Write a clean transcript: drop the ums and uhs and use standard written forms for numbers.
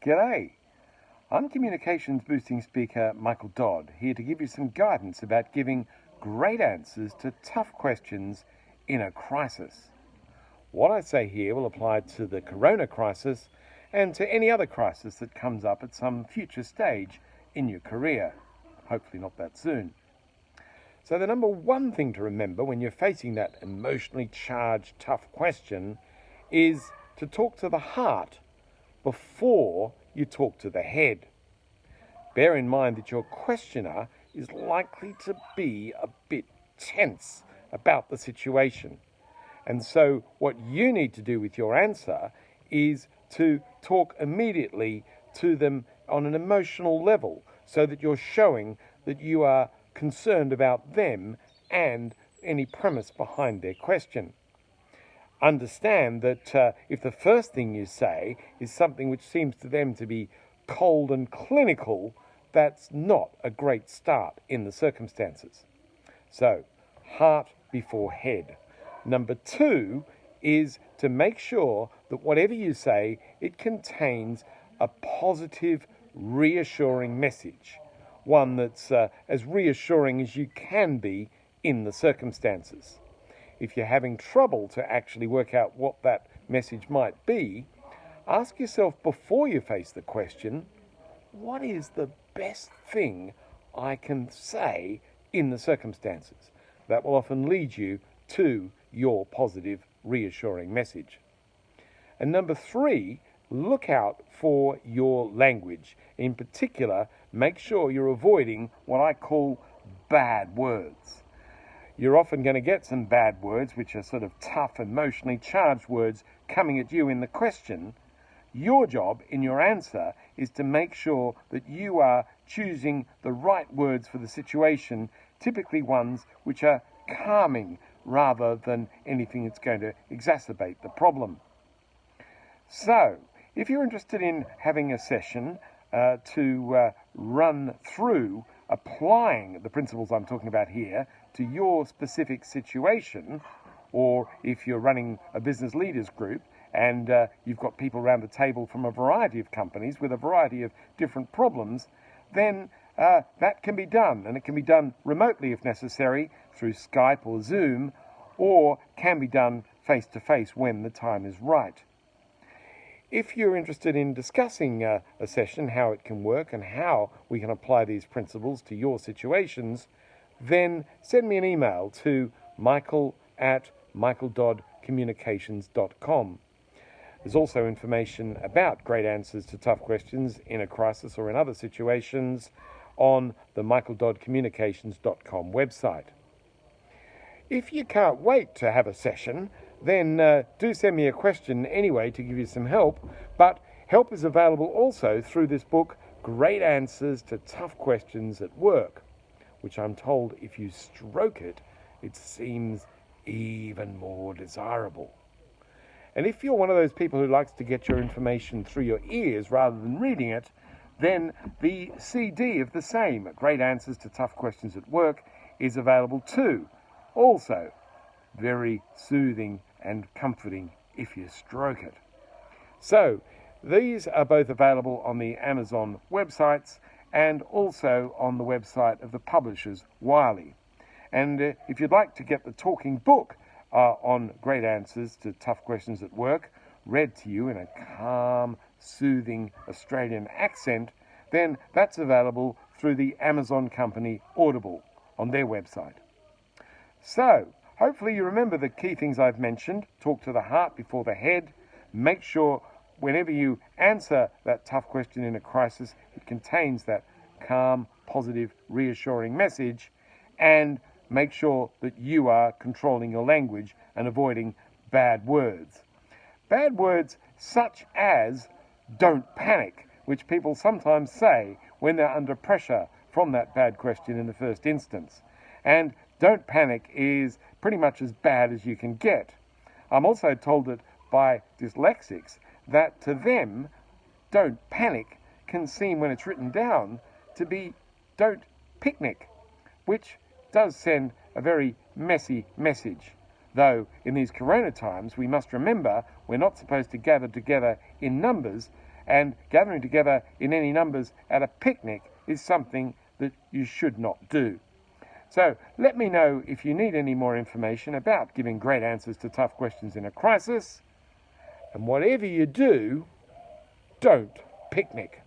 G'day, I'm communications boosting speaker Michael Dodd, here to give you some guidance about giving great answers to tough questions in a crisis. What I say here will apply to the corona crisis and to any other crisis that comes up at some future stage in your career. Hopefully not that soon. So the number one thing to remember when you're facing that emotionally charged tough question is to talk to the heart before you talk to the head. Bear in mind that your questioner is likely to be a bit tense about the situation. And so what you need to do with your answer is to talk immediately to them on an emotional level so that you're showing that you are concerned about them and any premise behind their question. Understand that if the first thing you say is something which seems to them to be cold and clinical, that's not a great start in the circumstances. So, heart before head. Number two is to make sure that whatever you say, it contains a positive, reassuring message. One that's as reassuring as you can be in the circumstances. If you're having trouble to actually work out what that message might be, ask yourself before you face the question, what is the best thing I can say in the circumstances? That will often lead you to your positive, reassuring message. And number three, look out for your language. In particular, make sure you're avoiding what I call bad words. You're often going to get some bad words, which are sort of tough, emotionally charged words coming at you in the question. Your job in your answer is to make sure that you are choosing the right words for the situation, typically ones which are calming rather than anything that's going to exacerbate the problem. So, if you're interested in having a session to run through applying the principles I'm talking about here to your specific situation, or if you're running a business leaders group and you've got people around the table from a variety of companies with a variety of different problems, then that can be done, and it can be done remotely if necessary through Skype or Zoom, or can be done face-to-face when the time is right. If you're interested in discussing a session, how it can work and how we can apply these principles to your situations, then send me an email to michael@michaeldoddcommunications.com. There's also information about great answers to tough questions in a crisis or in other situations on the michaeldoddcommunications.com website. If you can't wait to have a session, then do send me a question anyway to give you some help. But help is available also through this book, Great Answers to Tough Questions at Work, which I'm told if you stroke it, it seems even more desirable. And if you're one of those people who likes to get your information through your ears rather than reading it, then the CD of the same, Great Answers to Tough Questions at Work, is available too. Also, very soothing and comforting if you stroke it. So, these are both available on the Amazon websites and also on the website of the publishers, Wiley. And if you'd like to get the talking book on Great Answers to Tough Questions at Work, read to you in a calm, soothing Australian accent, then that's available through the Amazon company Audible on their website. So, hopefully you remember the key things I've mentioned. Talk to the heart before the head. Make sure whenever you answer that tough question in a crisis, it contains that calm, positive, reassuring message. And make sure that you are controlling your language and avoiding bad words. Bad words such as "don't panic," which people sometimes say when they're under pressure from that bad question in the first instance. And "don't panic" is pretty much as bad as you can get. I'm also told that by dyslexics that to them, "don't panic" can seem, when it's written down, to be "don't picnic," which does send a very messy message. Though in these corona times, we must remember we're not supposed to gather together in numbers, and gathering together in any numbers at a picnic is something that you should not do. So let me know if you need any more information about giving great answers to tough questions in a crisis. And whatever you do, don't picnic.